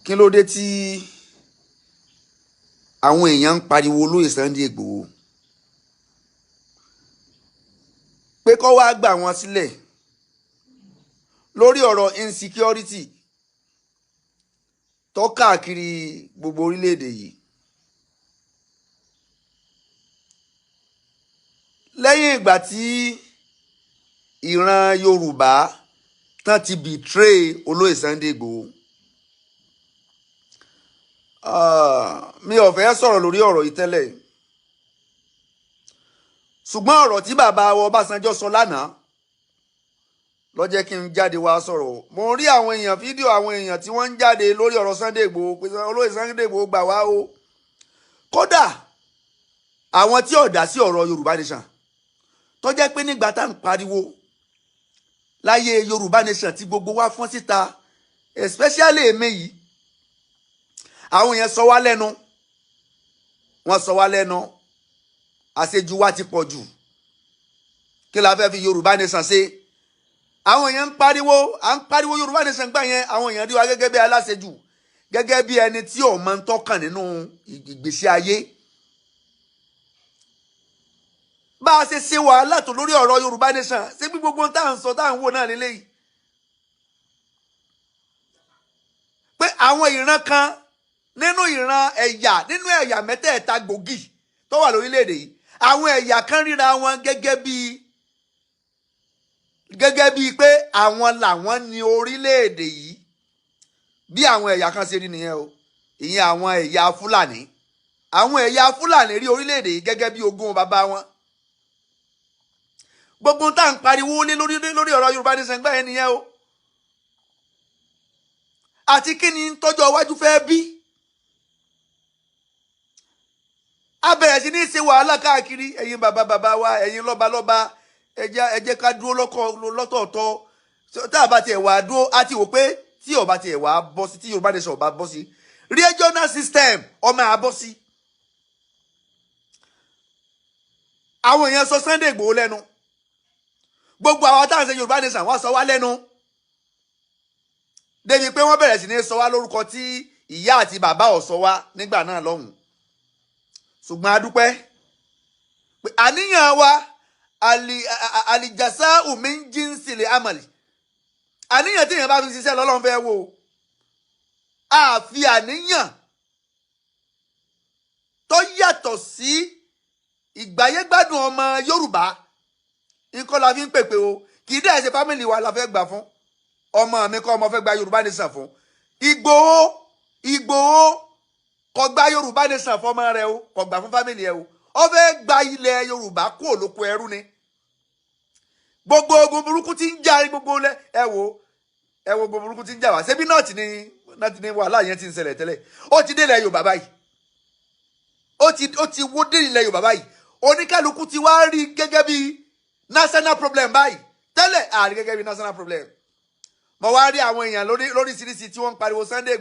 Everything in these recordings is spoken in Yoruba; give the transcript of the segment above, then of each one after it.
kí ló dé tí àwọn èèyàn ń pariwo olóyè Sunday Igboho pé kó wá gbà wọ́n sílẹ̀ lórí ọ̀rọ̀ insecurity tó káàkiri gbogbo orílẹ̀-èdè yìí lẹ́yìn ìgbà tí ìran Yorùbá tán ti betray olóyè Sunday Igboho. Mi ò fẹ́ sọ̀rọ̀ lórí ọ̀rọ̀ yìí tẹ́lẹ̀ ṣùgbọ́n ọ̀rọ̀ tí bàbá wa Ọbásanjọ́ sọ lánàá ló jẹ́ kí n jáde wá sọ̀rọ̀. Mo rí àwọn èèyàn fídíò àwọn èèyàn tí wọ́n ń jáde lórí ọ̀rọ̀ Sunday Igboho pé olóyè Sunday Igboho gbà wá o. Kódà àwọn tí ò dá sí ọ̀rọ̀ Yorùbá Nation tó jẹ́ pé nígbà tá à ń pariwo láyé Yorùbá Nation tí gbogbo wa fọ́n síta especially èmi yìí àwọn èèyàn sọ wá lẹ́nu wọ́n sọ wá lẹ́nu àṣejù wa ti pọ̀ jù kí la fẹ́ fi Yorùbá Nation ṣe. Àwọn èèyàn ń pariwo Yorùbá Nation gbà yẹn àwọn èèyàn rí wa gẹ́gẹ́ bí aláṣejù gẹ́gẹ́ bí ẹni tí ò mọ ń tọ́kàn nínú ìgbésí ayé. Bá a ṣe ṣe wàhálà tó lórí ọ̀rọ̀ Yorùbá Nation ṣé bí gbogbo tá à ń sọ tá à ń wò náà lélẹ́yìí pé àwọn ìran kan nínú ẹ̀yà mẹ́tẹ̀ẹ̀ta gbòógì tó wà lórílẹ̀‐èdè yìí àwọn ẹ̀yà kan ríra wọn gẹ́gẹ́ bíi pé àwọn làwọn ní orílẹ̀‐èdè yìí bí àwọn ẹ̀yà kan ṣe rí nìyẹn o. Ìyẹn àwọn ẹ̀yà Fúlàní rí orílẹ̀‐èdè yìí gẹ́gẹ́ bí ogún bàbá wọn. Gbogbo tá à ń pariwo lé lórí ọ̀rọ̀ Yorùbá Nation gbà yẹn nìyẹn o. Àti kí ni tọ́jọ́ iwájú fẹ́ bí? A bẹ̀rẹ̀ sí ní ṣe wàhálà káàkiri ẹ̀yin bàbá wa ẹ̀yin lọ́balọ́ba ẹ jẹ́ ká dúró lọ́tọ̀ọ̀tọ̀ tá a bá tiẹ̀ wá dúró a ti wò pé tí ó bá tiẹ̀ wá bọ́ sí tí Yorùbá Nation ó bá bọ́ sí regional system ọmọ àbọ̀ sí. Àwọn èèyàn sọ Sunday Igboho lẹ́nu gbogbo àwọn táwọn ṣe Yorùbá Nation wọ́n sọ wá lẹ́nu débi pé wọ́n bẹ̀rẹ̀ sí ní sọ wá lórúkọ tí ìyá àti bàbá ò sọ wá nígbà náà lọ́hùn. Ṣùgbọ́n a dúpẹ́ pé àníyàn wa àlìjàsá min jinsil amali àníyàn tí èèyàn bá fi ṣiṣẹ́ lọ́lọ́run fẹ́ wò àfi àníyàn tó yàtọ̀ sí ìgbáyégbádùn ọmọ Yorùbá nǹkan la fi ń pèpè o kì í dẹ̀ ṣe fámìlì wa la fẹ́ gbà fún ọmọ mi kọ́ ọmọ fẹ́ gba Yorùbá Nation fún Igboho kò gba Yorùbá Nation fọmọ rẹ o kò gbà fún fámìlì ẹ o ó fẹ́ gba ilẹ̀ Yorùbá kú olóko ẹrú ni. Gbogbo ogun burúkú tí ń jà gbogbo ẹ wo gbogbo burúkú tí ń jà wá ṣebí náà ti ní wàhálà yẹn ti ń ṣẹlẹ̀ tẹ́lẹ̀ ó ti dé ilẹ̀ Yorùbá báyìí ó ti wó dé ilẹ̀ Yorùbá báyìí oníkálukú ti wá rí gẹ́gẹ́ bí national problem báyìí tẹ́lẹ̀ àrí gẹ́gẹ́ bí national problem. Mo wá rí àwọn èèyàn lóríṣiríṣi tí wọ́n ń pariwo Sunday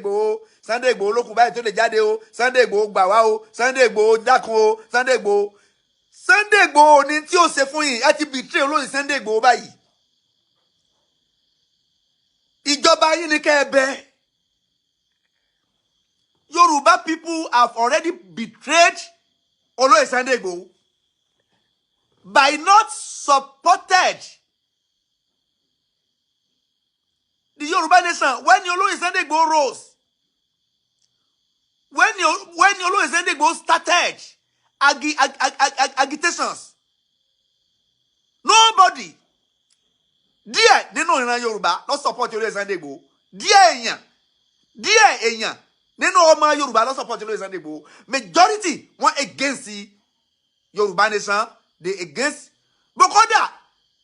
Igboho lókun báyìí tó lè jáde o Sunday Igboho gbà wá o Sunday Igboho dákun o Sunday Igboho ní tí ó ṣe fún yìí ẹ ti betray olóyè Sunday Igboho báyìí. Ìjọba yín ni kẹ́ ẹ bẹ̀. Yorùbá people have already betrayed olóyè Sunday Igboho by not supported the Yoruba Nation when Olóyè Sunday Igboho rose, when Olóyè Sunday Igboho started agitations. Nobody díẹ̀ nínú ìran Yorùbá ló support Olóyè Sunday Igboho. Díẹ̀ èèyàn nínú ọmọ Yorùbá ló support Olóyè Sunday Igboho. Majority wọ́n against the Yoruba Nation, they against Bokoda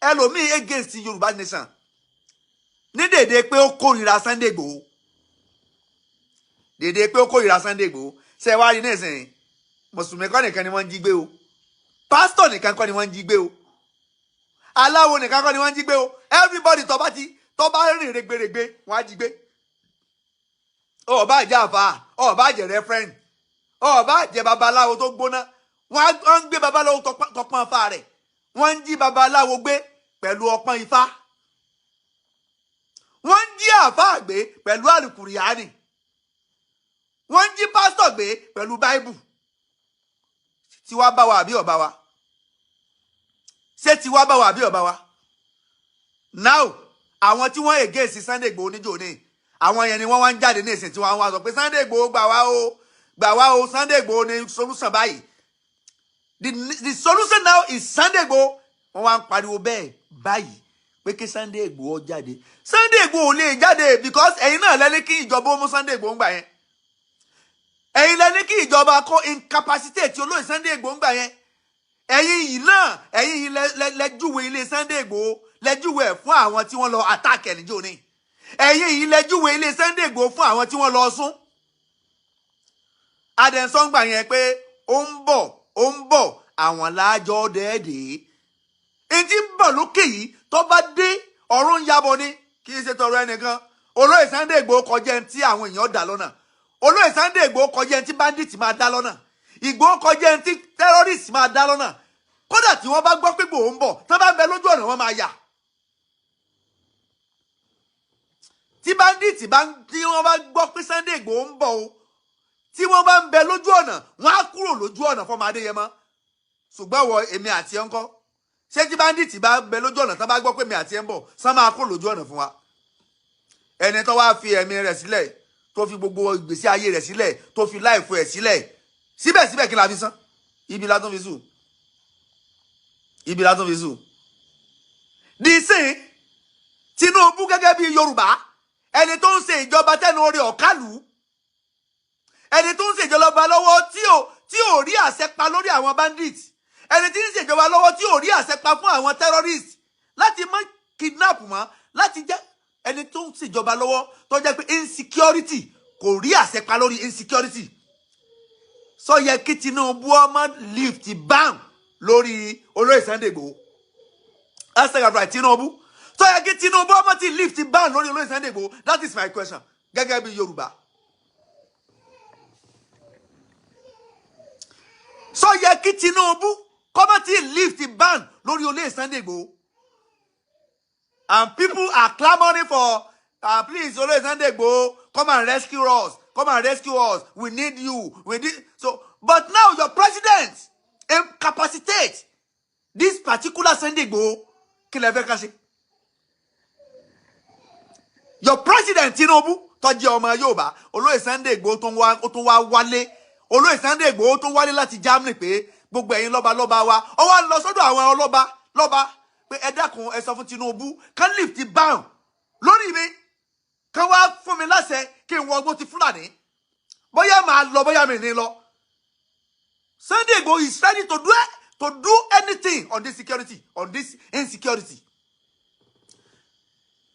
ẹlòmíì against the Yoruba Nation. Ní dédé pé ó kórìíra Sunday Igboho. Dédé pé ó kórìíra Sunday Igboho. Ṣé wá rí nísìnyí Mùsùlùmí kọ́ nìkan ni wọ́n ń jí gbé o. Pásítọ̀ nìkan kọ́ ni wọ́n ń jí gbé o. Aláwo nìkan kọ́ ni wọ́n ń jí gbé o. Everybody tó bá rìn rẹ̀gbẹ̀rẹ̀gbẹ̀ wọ́n á jí gbé. Ó bá jẹ́ àfáà, ó bá jẹ́ referend, ó bá jẹ́ babaláwo tó gbóná. Wọ́n ń gbé babaláwo tọpọ́n afá rẹ̀. Wọ́n ń jí babaláwo gbé pẹ̀lú ọpọ́n ifá. Wọ́n ń jí àfáà gbé pẹ̀lú àlùkùránì. wọ́n jí pásítọ̀ gbé pẹ̀lú báíbù tí wá bá wa àbí ọba wa ṣé tí wá bá wa àbí ọba wa now àwọn tí wọ́n against Sunday Igboho níjó ní àwọn yẹn ni wọ́n wá ń jáde ní ìsìn tí wọ́n wá sọ pé Sunday Igboho gbà wá o Sunday Igboho ní solution báyìí the solution now is Sunday Igboho wọ́n wá ń pariwo bẹ́ẹ̀ báyìí pé kí Sunday Igboho jáde Sunday Igboho lè jáde because ẹ̀yin náà lẹ́ni kí ìjọba ó mú Sunday Igboho ń gbà yẹn ẹ̀yin lẹ́ni kí ìjọba kó incapacitate olóyè Sunday Igboho ń gbà yẹn ẹ̀yin yìí náà ẹ̀yin yìí lẹ́júwe ilé Sunday Igboho lẹ́júwe ẹ̀ fún àwọn tí wọ́n lọ attack ẹ̀ níjó ní ẹ̀yin yìí lẹ́júwe ilé Sunday Igboho fún àwọn tí wọ́n lọ sún adẹ̀sán gbà yẹn pé ó ń bọ̀ àwọn láàjọ dẹ́ẹ̀dẹ́ ètí ń bọ̀ lókè yìí tó bá dé ọ̀run yabọ̀ ni kì í ṣe tọrọ ẹnìkan olóyè Sunday Igboho kọjá ẹni tí àwọn èèyàn dá lọ́nà olóyè Sunday Igboho kọjá ẹni tí bandit máa dá lọ́nà Igboho kọjá ẹni tí terrorist máa dá lọ́nà kódà tí wọ́n bá gbọ́ pé Igboho ń bọ̀ tó bá ń bẹ lójú ọ̀nà wọ́n máa yà tí bandit tí wọ́n bá gbọ́ pé Sunday Igboho ń bọ̀ o tí wọ́n bá ń bẹ lójú ọ̀nà wọ́n á kúrò lójú ọ̀nà fọmọ Adéyẹmọ ṣùgbọ́n wọ èmi àti ẹ̀ ń kọ́ ṣé tí bandit bá bẹ lójú ọ̀nà tó bá gbọ́ pé mi àti ẹ̀ ń bọ̀ sán máa kúrò lójú ọ̀nà fún wa ẹni tó wá fi ẹ̀mí rẹ̀ sílẹ̀ tó fi gbogbo ìgbésí ayé rẹ̀ sílẹ̀ tó fi láìfo ẹ̀ sílẹ̀ síbẹ̀síbẹ̀ kí la fi san ibi la tún fi sùn dìísìn Tinubu gẹ́gẹ́ bí Yorùbá ẹni tó ń ṣe ìjọba tẹnu orí ọ̀kálù ẹni tó ń ṣe ìjọba lọ́wọ́ tí ò rí àṣẹ pa lórí àwọn bandit ẹni tí ń ṣe ìjọba lọ́wọ́ tí ò rí àṣẹ pa fún àwọn terrorist láti má kidnap mọ́ láti jẹ́ ẹni tó ń ṣe ìjọba lọ́wọ́ tó jẹ́ pé insecurity kò rí àṣẹ pa lórí insecurity sọ yẹ kí Tinubu ọmọ lift ban lórí olóyè Sunday Igboho right Tinubu sọ yẹ kí Tinubu ọmọ ti lift ban lórí olóyè Sunday Igboho that is my question gẹ́gẹ́ bí Yorùbá sọ yẹ kí Tinubu kọ́mọ́ ti lift ban lórí olóyè Sunday Igboho and people are clamoring for please olóyè Sunday Igboho come and rescue us we need you so but now your president incapacitate this particular Sunday Igboho kí lẹ fẹ́ ká ṣe your president Tinubu tó jẹ́ ọmọ Yorùbá olóyè Sunday Igboho tó wá wálé olóyè Sunday Igboho tó wálé láti Germany pé gbogbo ẹ̀yin lọ́ba wa ó wá lọ sọ́dọ̀ àwọn lọ́ba pé ẹ dákun ẹ sọ fún Tinubu kan lift ban lórí mi kan wá fún mi láṣẹ kí n wọ ọgbọ́n ti Fúlàní bóyá màá lọ bóyá mi ní lọ Sunday Igboho is ready to do anything on this insecurity.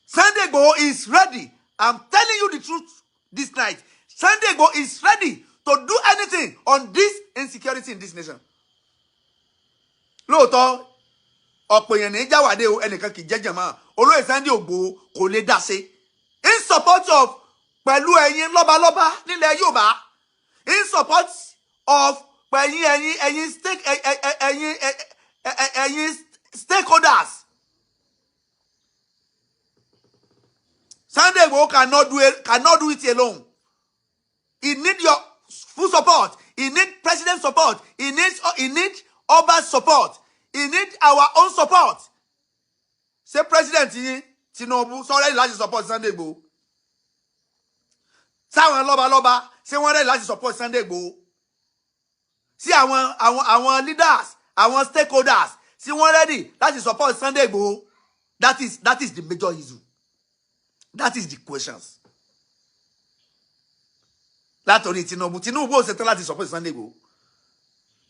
Sunday Igboho is ready. I'm telling you the truth this night. Sunday Igboho is ready to do anything on this insecurity in this nation. Lóòótọ́ ọ̀pọ̀ èèyàn ní jáwàdé o ẹnìkan kì í jẹ́jẹ̀ mọ́ olóyè Sunday Igboho kò lè dá sí in support of pẹ̀lú ẹ̀yin lọ́balọ́ba nílẹ̀ Yorùbá in support of ẹ̀yin stakeholders. Sunday Igboho cannot do it alone. He needs your full support. He needs president support. He needs Oba's support. He needs our own support. Say President Tinubu sorry láti support Sunday Igboho. Sáwọn lọ́balọ́ba ṣé wọ́n ready láti support Sunday Igboho. Sí àwọn leaders, àwọn stakeholders, sí wọ́n ready láti support Sunday Igboho. That is the major issue. That is the questions. Látọ̀rí Tinubu ò ṣetán láti support Sunday Igboho.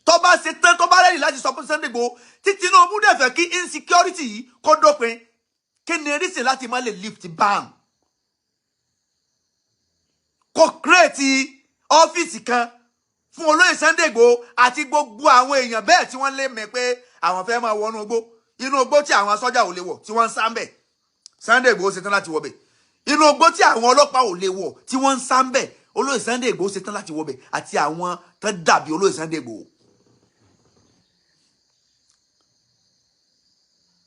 Tó bá ṣetán tó bá ready láti support Sunday Igboho tí Tinubu dẹ̀ fẹ́ kí insecurity yìí kó dópin kí ni reason láti má lè lift ban. Kó create ọ́fíìsì kan fún olóyè Sunday Igboho àti gbogbo àwọn èèyàn bẹ́ẹ̀ tí wọ́n lè mọ̀ pé àwọn fẹ́ máa wọnú igbó inú igbó tí àwọn sọ́jà ò lè wọ̀ tí wọ́n ń sá ń bẹ̀ Sunday Igboho ṣetán láti wọ̀ bẹ̀ inú igbó tí àwọn ọlọ́pàá ò lè wọ̀ tí wọ́n ń sá ń bẹ̀ olóyè Sunday Igboho ṣetán láti wọ̀ bẹ̀ àti àwọn tó dàbí olóyè Sunday Igboho.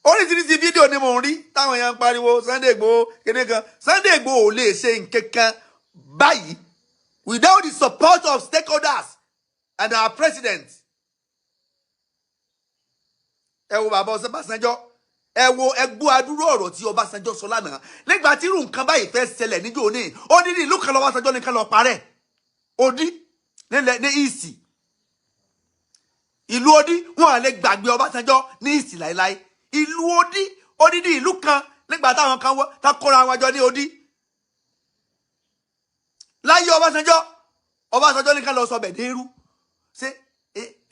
Oríṣiríṣi fídíò ni mò ń rí táwọn èèyàn ń pariwo Sunday Igboho kéde kan Sunday Igboho ò lè ṣe nǹkan kan báyìí without the support of stakeholders and our president. Ẹ wo bàbá Ọbásanjọ́, ẹ wo ẹgbọ́ adúrú ọ̀rọ̀ tí Ọbásanjọ́ sọ lánàá nígbà tí irú nǹkan báyìí fẹ́ ṣẹlẹ̀ níjó ní ó ní ìlú kan lọ́wọ́sanjọ́ nìkan lọ parẹ́ odi ní ìsì ìlú odi wọn à lè gbàgbé Ọbásanjọ́ ní ìsì láéláé ìlú odi odidi ìlú kan nígbà táwọn kan wọ́n tá kóra wọn jọ ní odi láyé Ọbásanjọ́ nìkan lọ sọ bẹ̀dẹ́rú ṣé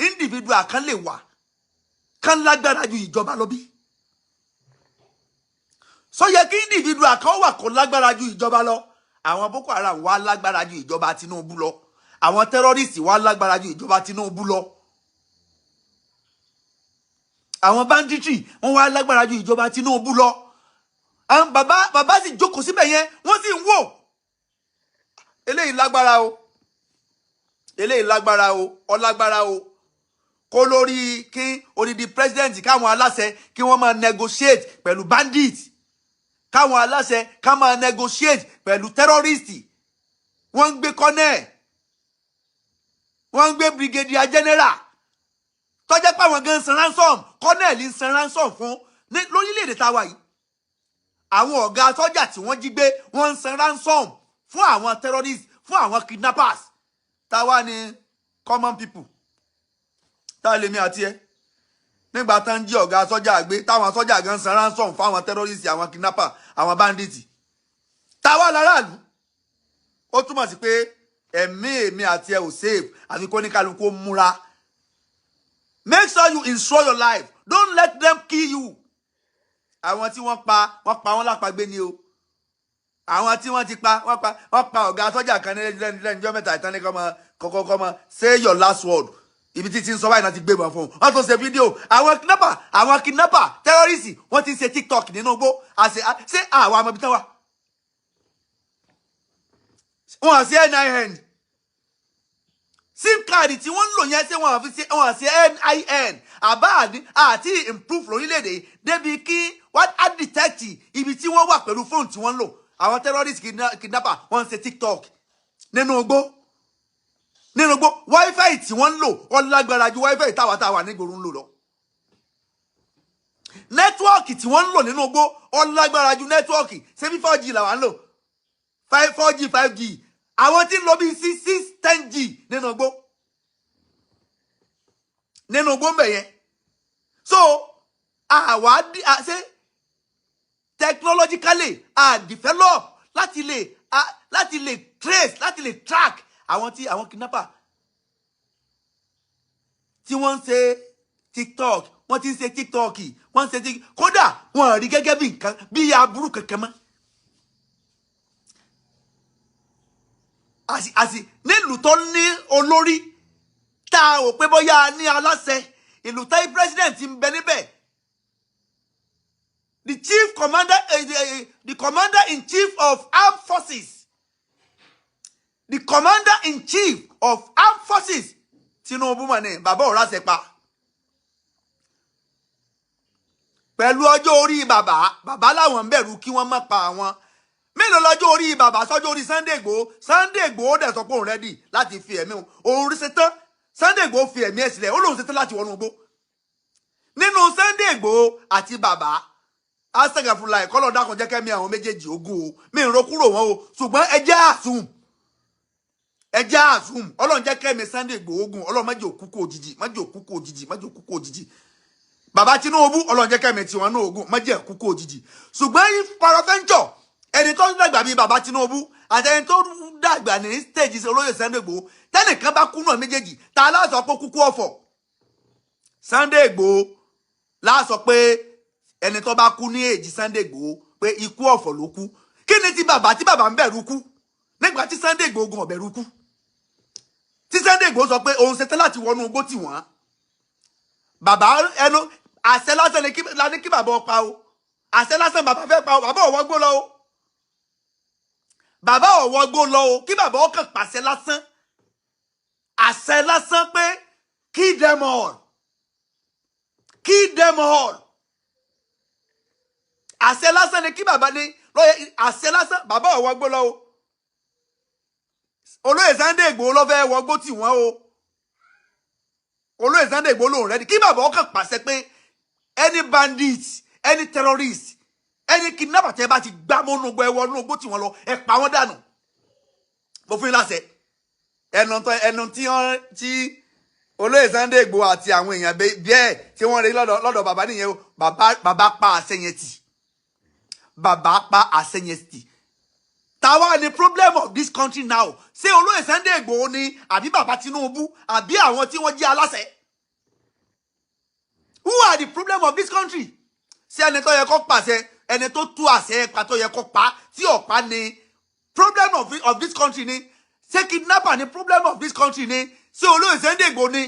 individual kan lè wà kan lágbára ju ìjọba lọ bí so yẹ kí individual kan wà kó lágbára ju ìjọba lọ àwọn Boko Haram wà lágbára ju ìjọba Tinubu lọ àwọn terrorists wà lágbára ju ìjọba Tinubu lọ àwọn banditry wọ́n wà lágbára ju ìjọba Tinubu lọ àwọn bàbá sì jókòó síbẹ̀ yẹn wọ́n sì ń wò eléyìí lágbára o ọlágbára o kó lórí kí odidi president káwọn aláṣẹ kí wọ́n máa negotiate pẹ̀lú bandit káwọn aláṣẹ ká máa negotiate pẹ̀lú terrorist wọ́n ń gbé colonel wọ́n ń gbé brigadier general tó jẹ́ pé àwọn gan san ransom colonel ń san ransom fún lórílẹ̀-èdè táwa yìí àwọn ọ̀gá sọ́jà tí wọ́n jí gbé wọ́n ń san ransom fún àwọn terrorist fún àwọn kidnappers táwa ni common people tá lèmi àti ẹ nígbà tán jí ọ̀gá sọ́jà gbé táwọn sọ́jà gan san ransom fún àwọn terrorist àwọn kidnapper àwọn bandits táwa láràlú ó túmọ̀ sí pé èmi àti ẹ ò safe àfi kó ní kálukú ó múra make sure you ensure your life don't let them kill you àwọn tí wọ́n pa wọ́n lápagbé ni o àwọn tí wọ́n ti pa wọ́n pa ọ̀gá sọ́jà kan lẹ́nìjọ́ mẹ́ta ìtàn ní kọ́mọ say your last word ibi tí ti ń sọ báyìí náà ti gbé wọn fún un wọ́n tún ṣe fídíò àwọn kidnapper terrorist wọ́n ti ń ṣe TikTok nínú igbó ṣé àwọn ọmọ ibi tán wà wọ́n á sí NIN sim card tí wọ́n ń lò yẹn ṣé wọ́n á sí NIN àti improve lórílẹ̀‐èdè débi kí wọ́n á detect ibi tí wọ́n wà pẹ̀lú fóònù tí wọ́n ń lò àwọn terrorist kidnapper wọ́n ń ṣe TikTok nínú igbó wifi tí wọ́n ń lò wọ́n lágbára ju wifi táwa nígboro ń lò lọ nẹ́tíwọ́ọ̀kì tí wọ́n ń lò nínú igbó wọ́n lágbára ju nẹ́tíwọ́ọ̀kì ṣé bí 4G làwọn ń lò 4G 5G àwọn tí ń lò bí 6 10G nínú igbó ń bẹ̀ yẹn so ṣe technologically develop láti lè trace láti lè track àwọn kidnapper tí wọ́n ń ṣe TikTok wọ́n ti ń ṣe TikTok wọ́n ń ṣe kódà wọ́n rí gẹ́gẹ́ bí nǹkan bí aburú kankan mọ́ àsì nílùú tó ní olórí tá a ò pé bóyá ní aláṣẹ ìlú táyé president ń bẹ níbẹ̀ the commander-in-chief of armed forces the commander-in-chief of armed forces Tinubu mà ní bàbá ò ráṣẹ pa pẹ̀lú ọjọ́ orí bàbá láwọn ń bẹ̀rù kí wọ́n má pa àwọn mélòó lọ́jọ́ orí bàbá sọ́jọ́ orí Sunday Igboho dẹ̀ sọ pé òun rẹ́dì láti fi ẹ̀mí òun rí ṣetán Sunday Igboho fi ẹ̀mí ẹ̀ sílẹ̀ ó lóun ṣetán láti wọnú igbó nínú Sunday Igboho àti bàbá asagafula ẹ̀kọ́ lọ́dà kan jẹ́ kẹ́mi àwọn méjèèjì ogun o mi ń ro kúrò wọn o ṣùgbọ́n ẹjẹ́ àsùn ọlọ́run jẹ́ kẹ́mi Sunday Igboho ogun ọlọ́run má jẹ́ òkú kó òjijì bàbá Tinubu ọlọ́run jẹ́ kẹ́mi tiwọn náà ogun má jẹ́ òkú kó òjijì ṣùgbọ́n paraventure ẹni tó dàgbà bíi bàbá Tinubu àti ẹni tó dàgbà ní stage olóyè Sunday Igboho tẹ́nìkan bá kú náà méjèèjì ta láàsọ pé kúkú ọ̀fọ̀ Sunday Igboho láàsọ pé ẹni tó bá kú ní èjì Sunday Igboho pé ikú ọ̀fọ̀ ló kú kí ni ti bàbá ń bẹ̀rù kú nígbà tí Sunday Igboho gan ọ̀bẹ̀rù kú tí Sunday Igboho sọ pé òun ṣetán láti wọnú igbó tì wọ́n bàbá ẹnu àṣẹ lásán ni kí bàbá ọpa o àṣẹ lásán bàbá fẹ́ pa o bàbá ọwọ́ gbó lọ o bàbá ọwọ́ gbó lọ o kí bàbá ọkàn pàṣẹ lásán àṣẹ lásán pé kill them all àṣẹ lásán ni kí bàbá ní lọ́yẹ àṣẹ lásán bàbá ọwọ́ gbó lọ o olóyè Sunday Igboho ló fẹ́ wọgbó tì wọ́n o olóyè Sunday Igboho lòun rẹ́dí kí bàbá ọkàn pàṣẹ pé any bandit any terrorist any kidnapper tẹ́ bá ti gbá mọ́nú gbọ́ ẹwọ́ nínú ogbó tì wọ́n lọ ẹ pa wọ́n dànù mo fún yín láṣẹ ẹnu tí olóyè Sunday Igboho àti àwọn èèyàn bẹ́ẹ̀ tí wọ́n rí lọ́dọ̀ bàbá nìyẹn o bàbá pa àṣẹ yẹn tì bàbá pa àṣẹ yẹn tì. Tàwa ni problem of this country now ṣé olóyè Sunday Igboho ni àbí bàbá Tinubu àbí àwọn tí wọ́n jẹ́ aláṣẹ. Who are the problem of this country? Ṣé ẹni tó yẹ kó pàṣẹ ẹni tó tú àṣẹ ẹ̀pà tó yẹ kó pa tí ọ̀pá ni problem of this country ni ṣé kidnapper ni problem of this country ni ṣé olóyè Sunday Igboho ni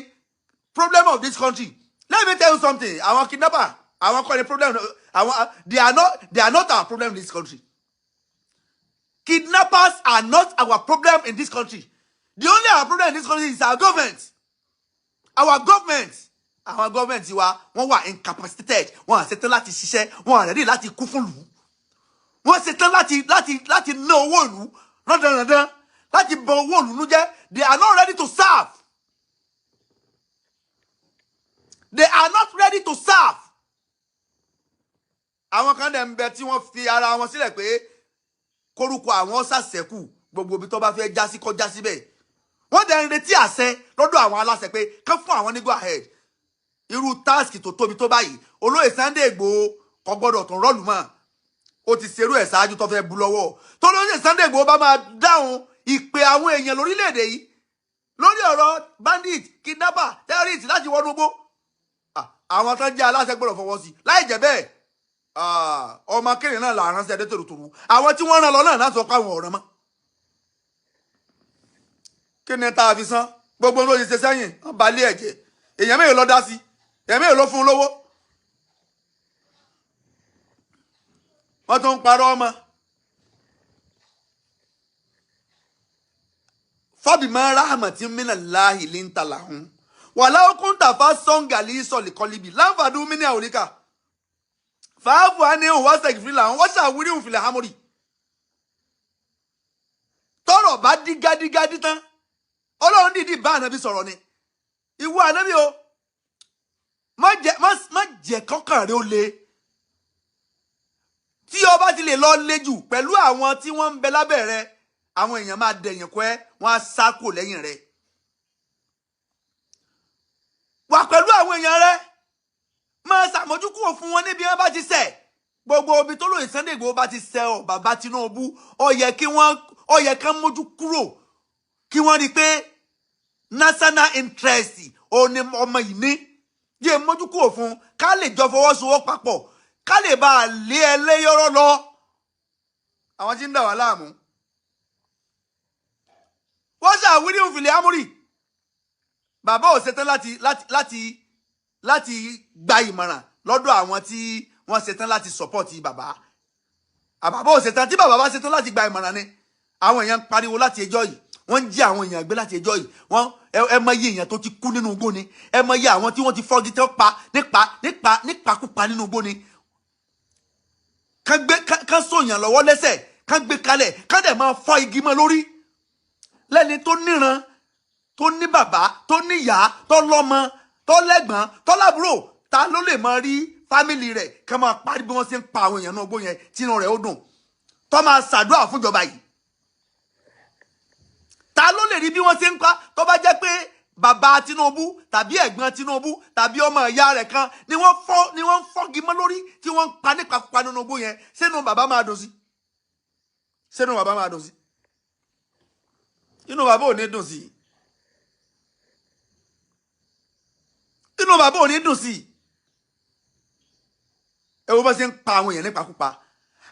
problem of this country? Let me tell you something. Àwọn kidnapper àwọn kọ́ ni problem they are not our problem in this country. Kidnappers are not our problem in this country. The only our problem in this country is our government. Our government wa wọ́n wà incapacitated. Wọ́n ṣetán láti ṣiṣẹ́. Wọ́n ready láti kú fún ìlú. Wọ́n ṣetán láti ná owó ìlú. Rọ́dọ̀rọ̀dọ̀ láti bọ owó ìlú nú jẹ́. They are not ready to serve. They are not ready to serve. Àwọn kan dẹ̀ ń bẹ tí wọ́n fi ara wọn sílẹ̀ pé kórúkọ àwọn ṣàṣẹ́kù gbogbo ibi tó bá fẹ́ já sí kó já síbẹ̀. Wọ́n dẹ̀ ń retí àṣẹ lọ́dọ̀ àwọn aláṣẹ pé kán fún àwọn ní go ahead. Irú táàsì tó tóbi tó báyìí olóyè Sunday Igboho kò gbọ́dọ̀ tún rọ́ọ̀lù mọ́. Ó ti ṣerú ẹ̀ ṣáájú tó fẹ́ bu lọ́wọ́. Tó lóyè Sunday Igboho bá máa dáhùn ìpè àwọn èèyàn lórílẹ̀‐èdè yìí lórí ọ̀rọ̀ bandit kidnapper terrorist láti wọnú igbó. Àwọn tó jẹ́ aláṣẹ gbọ́dọ̀ fọwọ́ sí láì jẹ́ bẹ́ẹ̀ ọmọ Kíri náà là ránṣẹ́ dé tòrútòrú àwọn tí wọ́n rán lọ náà láti sọ pé àwọn ọ̀ràn mọ́. Kí ni tá a fi san gbogbo ló ṣe sẹ́yìn wọ́n bá lé ẹ̀jẹ̀ èèyàn mélòó lọ dá sí èèyàn mélòó ló fún un lówó. wọ́n tún ń parọ́ ọmọ. fọ́bìmọ́ rahmatin minallahi linta lahum wàláwó kúńtà fásọ́ngàlì sọ̀lìkọ́líbì láǹfààní mí ní àwòríkà fàáfù á ní òun wá sẹ́kì fìlà àwọn wọ́n ṣàwírí òun fìlà hámórì. tọ́rọ̀ bá dí gádígádí tán Ọlọ́run dìídì bá ànábì sọ̀rọ̀ ni ìwọ ànábì o má jẹ́ kọ́kàn rẹ ó le tí o bá ti lè lọ le jù pẹ̀lú àwọn tí wọ́n ń bẹ lábẹ́ rẹ àwọn èèyàn máa dẹ̀yìn kọ́ ẹ́ wọ́n á sá kò lẹ́yìn rẹ. wà pẹ̀lú àwọn èèyàn rẹ máa ṣàmójúkúrò fún wọn níbi wọn bá ti ṣẹ̀ gbogbo ibi tó lóye Sunday Igboho bá ti ṣẹ̀ ọ bàbá Tinubu ó yẹ kán mójú kúrò kí wọ́n rí i pé national interest òní ọmọ yìí ní yé mójú kúrò fún ká lè jọ fọwọ́sowọ́ papọ̀ ká lè bá a lé ẹlẹ́yọ̀rọ̀ lọ àwọn tí ń dà wá láàmú. wọ́n ṣàwírí òfìlẹ̀ amúrì bàbá ò ṣetán láti gba ìmọ̀ràn lọ́dọ̀ àwọn tí wọ́n ṣetán láti sọ́pọ̀tì bàbá. Àbàbá ò ṣetán tí bàbá bá ṣetán láti gba ìmọ̀ràn ni àwọn èèyàn ń pariwo láti ẹjọ́ yìí wọ́n ń jí àwọn èèyàn gbé láti ẹjọ́ yìí wọ́n ẹ mọ iye èèyàn tó ti kú nínú igbó ni ẹ mọ iye àwọn tí wọ́n ti fọ́gi tó pa nípakúpa nínú igbó ni. Kán sòyàn lọ́wọ́ lẹ́sẹ̀ kán gbé kalẹ̀ kán dẹ̀ máa fọ́ igi mọ́ lórí lẹ́ni tó níran tó ní bàbá tó níyà tó lọ́mọ tó lẹ́gbọ̀n tó lábúrò ta ló lè máa rí fámìlì rẹ̀ kán máa parí bí wọ́n ṣe ń pa àwọn èèyàn náà gbó yẹn tínú rẹ̀ ó dùn tó máa ṣàdúrà fúnjọba yìí. Ta ló lè rí bí wọ́n ṣe ń pa tó bá jẹ́ pé bàbá Tinubu tàbí ẹ̀gbọ́n Tinubu tàbí ọmọ ìyá rẹ̀ kan ni wọ́n fọ́gi mọ́ lórí tí wọ́n ń pa nípakúpa nínú igbó yẹn sínú bàbá máa dùn sí sínú bàbá máa dùn sí inú bàbá ò ní dùn sí inú bàbá ò ní dùn sí ẹ wo bá ṣe ń pa àwọn èèyàn nípakúpa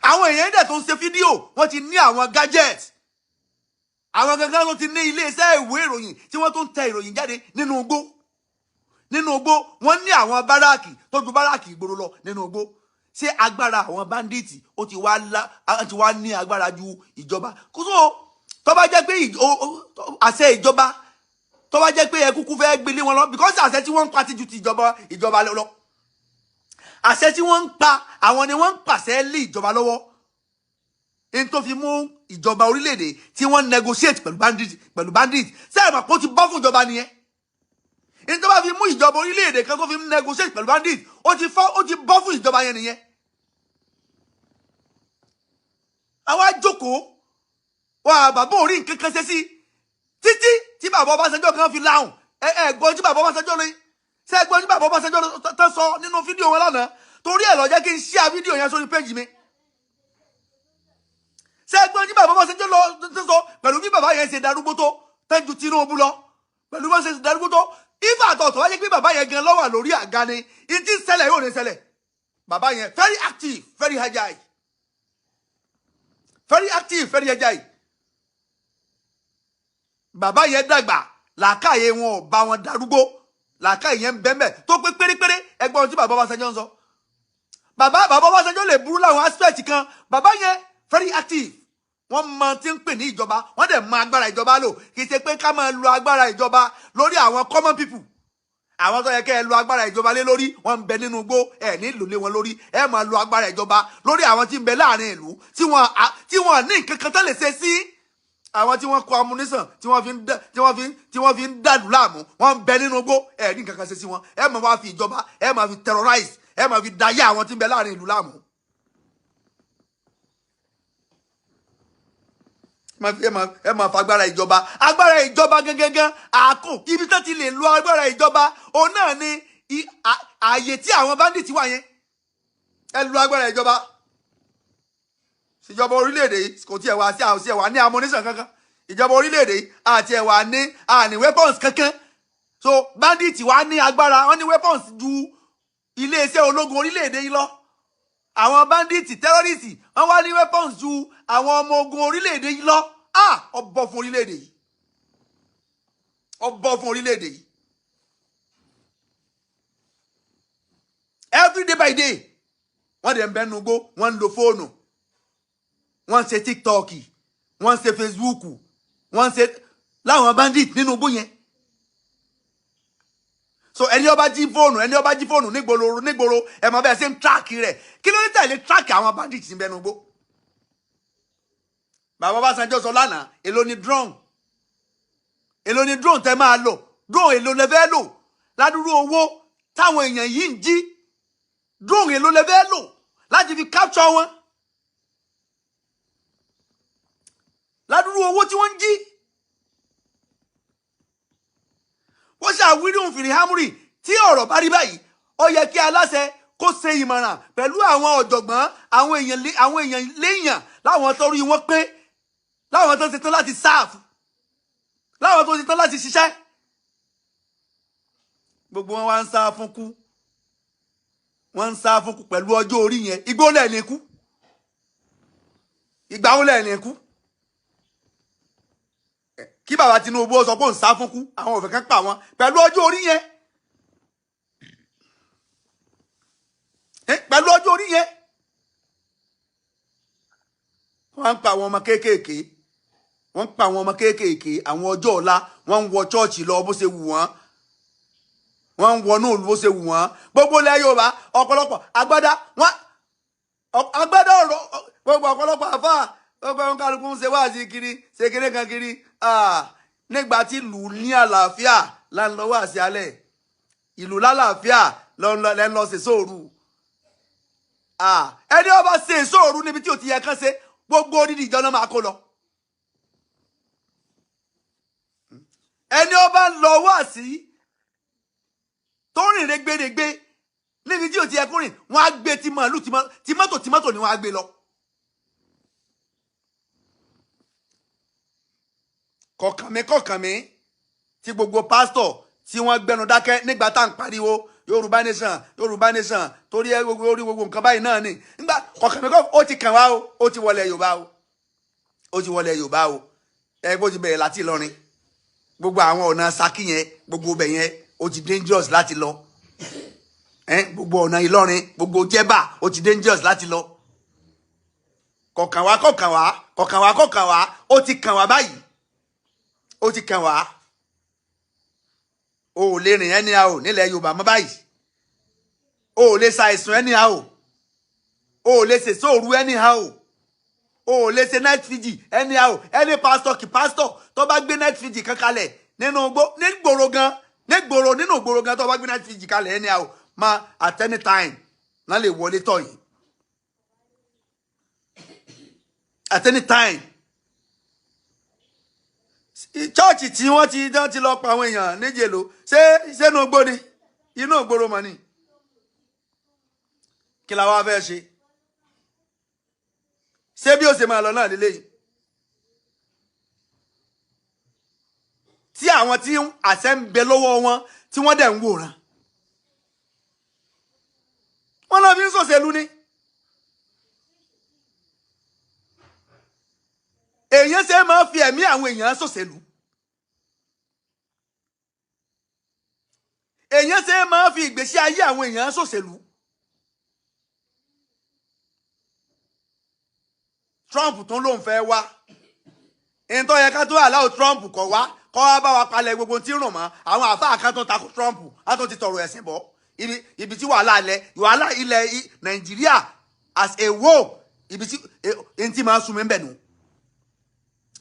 àwọn èèyàn dẹ̀ tó ń ṣe fídíò wọ́n ti ní àwọn gadget àwọn gangan ló ti ní iléeṣẹ́ ìwé ìròyìn tí wọ́n tún tẹ ìròyìn jáde nínú igbó wọ́n ní àwọn báràkì tó ju báràkì ìgboro lọ nínú igbó ṣé agbára àwọn báńdíìtì ó ti wá ní agbára ju ìjọba kó tó tó bá jẹ́ pé àṣẹ ìjọba tó bá jẹ́ pé ẹ kúkú fẹ́ gbélé wọn lọ because àṣẹ tí wọ́n ń pa ti ju ti ìjọba lọ àṣẹ tí wọ́n ń pa àwọn ni wọ́n ń pàṣẹ lé ìjọba lọ́wọ́ ẹni tó fi mú ìjọba orílẹ̀-èdè tí wọ́n negotiate pẹ̀lú bandit sẹ́yìn mọ̀ pé ó ti bọ́ fún ìjọba nìyẹn. ní tó bá fi mú ìjọba orílẹ̀-èdè kan tó fi negotiate pẹ̀lú bandit ó ti bọ́ fún ìjọba yẹn nìyẹn. àwa jókòó wà bàbá orí nǹkan kan ṣe sí títí tí bàbá Ọbásanjọ́ kan fi láhùn ẹ̀gbọ́n tí bàbá Ọbásanjọ́ lóyún ṣé ẹ̀gbọ́n tí bàbá Ọbásanjọ́ tó sọ nínú fídíò wọn lánàá torí ẹ̀ ló jẹ́ kí n share fídíò yẹn sórí péjì mi. ṣé ẹ̀gbọ́n tí bàbá Ọbásanjọ́ lọ tó sọ pẹ̀lú bí bàbá yẹn ṣe darúgbó tó tẹ́jú Tinubu lọ pẹ̀lú bá ṣe darúgbó tó ifá àtọ̀tọ̀ wáyé pé bàbá yẹn gan lọ́wọ́ lórí àga ni ìtì ṣẹlẹ̀ yóò ní ṣẹlẹ̀. bàbá yẹn very active very agile very active very agile. bàbá yẹn dàgbà làákàyè wọn ò bá wọn darúgbó làákàyè yẹn ń bẹ́ẹ̀ tó pé pérépéré ẹgbọ́n tí bàbá Ọbásanjọ́ ń sọ. bàbá Ọbásanjọ́ lè burú láwọn aspect kan bàbá yẹn very active wọ́n mọ tí ń pè ní ìjọba wọ́n dẹ̀ mọ agbára ìjọba lò kì í ṣe pé ká máa lo agbára ìjọba lórí àwọn common people. àwọn tó yẹ kẹ́ ẹ lo agbára ìjọba lé lórí wọ́n ń bẹ nínú igbó ẹ nílò lé wọn lórí ẹ máa lo agbára ìjọba lórí àwọn tí ń bẹ láàrin ìlú tí wọ́n ní nǹkan kan tó lè ṣe sí àwọn tí wọ́n kó amúnísàn tí wọ́n fi ń dàlú láàmú wọ́n ń bẹ nínú igbó ẹ ní nǹkan kan ṣe sí wọn ẹ máa wá fi ìjọba ẹ máa fi terrorize ẹ máa fi dayé àwọn tí ń bẹ láàrin ìlú láàmú. ẹ máa fagbára ìjọba agbára ìjọba gangan àákò ibi tó ti lè lo agbára ìjọba òun náà ni ààyè tí àwọn bandit wà yẹn ẹ lo agbára ìjọba ìjọba orílẹ̀-èdè yìí kò tiẹ̀ wá sí àwọn tiẹ̀ wá ní ammunition kankan ìjọba orílẹ̀-èdè yìí àti ẹ̀ wá ní àní weapons kankan so bandit wá ní agbára wọ́n ní weapons ju iléeṣẹ́ ológun orílẹ̀-èdè yìí lọ àwọn bandit terrorist wọ́n wá ní weapons ju àwọn ọmọ ogun orílẹ̀-èdè yìí lọ ọbọ̀ fún orílẹ̀-èdè yìí ọbọ̀ fún orílẹ̀-èdè yìí every day by day wọ́n dẹ̀ ń bẹ́nu gbó wọ́n ń lo fóònù wọ́n ń ṣe TikTok wọ́n ń ṣe Facebook wọ́n ń ṣe láwọn bandit nínú igbó yẹn so ẹni ó bá jí fóònù nígboro ẹ mọ̀ bẹ́ẹ̀ ṣe ń tíráàkì rẹ̀ kí ló ní tẹ̀lé tíráàkì àwọn bandit ń bẹnu gbó. bàbá Ọbásanjọ́ sọ lánàá èló ni drone tẹ máa lò drone èló lẹ fẹ́ lò ládùúrú owó táwọn èèyàn yìí ń jí drone èló lẹ fẹ́ lò láti fi capture wọn ládùúrú owó tí wọ́n ń jí. wọ́n ṣàwírí òun fìrí hámúrì tí ọ̀rọ̀ bá rí báyìí ó yẹ kí aláṣẹ kó ṣe ìmọ̀ràn pẹ̀lú àwọn ọ̀jọ̀gbọ́n àwọn èèyàn léèyàn láwọn tó rí wọn pé láwọn tó ṣetán láti sáàfù láwọn tó ṣetán láti ṣiṣẹ́ gbogbo wọn wá ń sá fún kú wọ́n ń sá fún kú pẹ̀lú ọjọ́ orí yẹn igbó lẹ́ẹ̀ni kú ìgbà wo lẹ́ẹ̀ni kú kí bàbá Tinubu sọ pé òun sá fún kú àwọn òfin kan pa wọn pẹ̀lú ọjọ́ orí yẹn pẹ̀lú ọjọ́ orí yẹn wọ́n ń pa àwọn ọmọ kéékèèké àwọn ọjọ́ ọ̀la wọ́n ń wọ chọ́ọ̀chì lọ bó ṣe wù wọ́n ń wọnú òlu bó ṣe wù wọ́n gbogbo ilẹ̀ Yorùbá ọ̀pọ̀lọpọ̀ agbádá ọ̀rọ̀ gbogbo ọ̀pọ̀lọpọ̀ àfáà gbogbo ẹ̀rọ kálukú ń ṣe wá sí kiri ṣe kéré kan kiri nígbà tí ìlú ní àlàáfíà là ń lọ wá sí alẹ́ ìlú lálàáfíà lẹ́ ń lọ ṣe sóòrù ẹni ó bá ṣe sóòrù níbi tí ò ti yẹ kán ṣe gbogbo odidi ìjọ náà máa kó lọ ẹni ó bá ń lọ wá sí tó rìn rẹ́gbẹ̀rẹ́gbẹ́ níbi tí ò ti yẹ kó rìn wọ́n á gbé tí mọ́tò ni wọ́n á gbé lọ. kọ̀kànmí tí gbogbo pásítọ̀ tí wọ́n gbẹnu dákẹ́ nígbà tá à ń pariwo Yorùbá nation torí orí gbogbo nǹkan báyìí náà ni nígbà kọ̀kànmí ó ti kàn wá o ó ti wọlé Yorùbá o bó ti bẹ̀rẹ̀ láti Ìlọrin gbogbo àwọn ọ̀nà Ṣakí yẹn gbogbo bẹ̀ yẹn ó ti dangerous láti lọ gbogbo ọ̀nà Ìlọrin gbogbo Jẹ́bà ó ti dangerous láti lọ kọ̀kàn wá ó ti kàn wá báyìí ó ti kàn wá o ò lè rìn ẹni a ò nílẹ̀ Yorùbá mọ́ báyìí o ò lè ṣàìsùn ẹni a ò lè ṣèṣọ́ òru ẹni a ò o lè ṣe night vigil anyhow any pastor kì pastor tó bá gbé night vigil kan kalẹ̀ nínú gbòòrò gan nínú gbòòrò gan tó bá gbé night vigil kalẹ̀ anyhow ma at any time náà lè wọlé tọ̀ yìí at any time church tí wọ́n ti lọ pa àwọn èèyàn níjèlò ṣé inú igbó ni inú ìgboro mọ̀ ni kí la wá fẹ́ ṣe bí ó ṣe máa lọ náà lélẹ́yìí tí àwọn tí àṣẹ ń bẹ lọ́wọ́ wọn tí wọ́n dẹ̀ ń wòran wọ́n náà fi ń ṣòṣèlú ni èèyàn ṣe máa fi ẹ̀mí àwọn èèyàn ṣòṣèlú èèyàn ṣe máa fi ìgbésí ayé àwọn èèyàn ṣòṣèlú Trump tó lóun fẹ́ wá ẹni tó yẹ ká tó aláwọ̀ Trump kọ̀ wá kọ́ wá bá wa palẹ̀ gbogbo tí ń rùn mọ́ àwọn àfáà kan tó takò Trump á tó ti tọrọ ẹ̀sìn bọ́ ibi tí wàhálà ilẹ̀ Nàìjíríà as a whole ibi tí ẹni tí máa sún mi ń bẹ̀ nù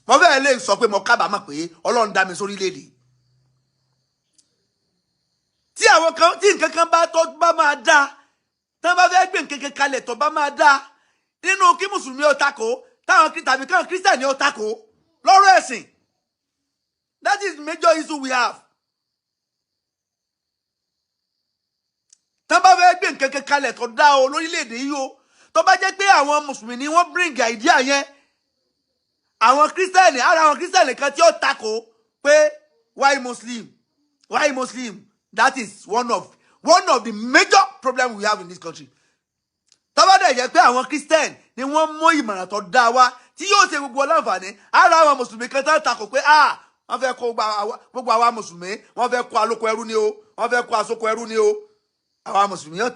mo fẹ́ lè sọ pé mo kábàámọ̀ pé Ọlọ́run dá mi sórí lédè tí àwọn kan tí nǹkan kan bá máa dá tán bá fẹ́ gbé nǹkan kalẹ̀ tó bá máa dá nínú kí mùsùlùmí ó takò tàbí kan kírísítẹ̀nì ó takò lọ́rọ̀ ẹ̀sìn that is the major issue we have. tán bá fẹ́ gbé nǹkan kalẹ̀ tó dá o lórílẹ̀‐èdè yìí o tó bá jẹ́ pé àwọn mùsùlùmí ni wọ́n bring idea yẹn àwọn kírísítẹ̀nì ara àwọn kírísítẹ̀nì kan tí ó takò pé why Muslim that is one of the major problems we have in this country. tó bá dẹ̀ jẹ́ pé àwọn kírísítẹ̀nì ni wọ́n mú ìmọ̀ràn tó dá wa tí yóò ṣe gbogbo ọlọ́nfààní ara àwọn mùsùlùmí kan tó takò pé wọ́n fẹ́ kó gbogbo àwa mùsùlùmí wọ́n fẹ́ kó alóko ẹrú ni o wọ́n fẹ́ kó asóko ẹrú ni o àwa mùsùlùmí yóò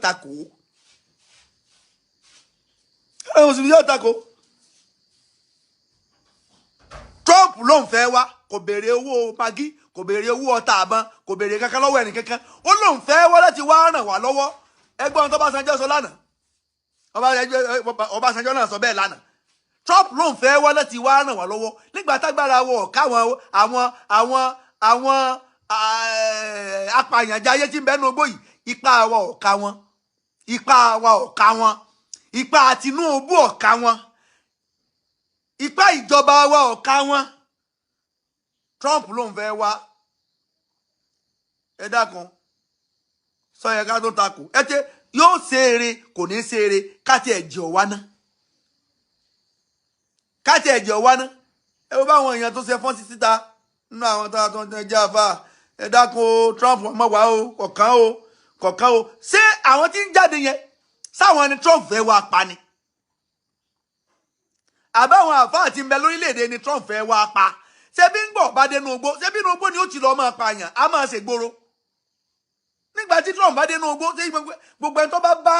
takò Trump ló ń fẹ́ wá kò béèrè owó magi kò béèrè owó ọta àbọn kò béèrè kankan lọ́wọ́ ẹnì kankan ó ló ń fẹ́ wá láti wá ràn wá lọ́wọ́ ẹgbọ́n tó bá sanjọ́ sọ lánàá Ọbásanjọ́ náà sọ bẹ́ẹ̀ lánàá Trump ló ń fẹ́ wá láti wá ràn wá lọ́wọ́ nígbà tágbára wọ káwọn àwọn apàyànjáyé tí ń bẹ́nu ogbó yìí ipa wa ọ̀ka wọn ipa Tinubu ọ̀ka wọn ipa ìjọba wa ọ̀ka wọn Trump ló ń fẹ́ wá ẹ dákun sọ yẹ ká tó takò ẹ tẹ yóò ṣe eré kò ní ṣe eré káti ẹ̀jẹ̀ ọ̀wá ná ẹ wo báwọn èèyàn tó ṣe fọ́n sí síta nínú àwọn tó ń jẹ́ àfà ẹ dákun Trump ọmọ wa o kọ̀ọ̀kan o ṣé àwọn tí ń jáde yẹn sáwọn ni Trump fẹ́ wá pa ni àbáwọn àfáà tí ń bẹ lórílẹ̀‐èdè ni Trump fẹ́ wá pa ṣé bí ń gbọ̀ bá dénú ogbó ṣé bí inú ogbó ni ó ti lọ́ọ́ máa pààyàn á máa ṣègboro nígbà tí Trump bá dénú ogbó ṣé gbogbo ẹni tó bá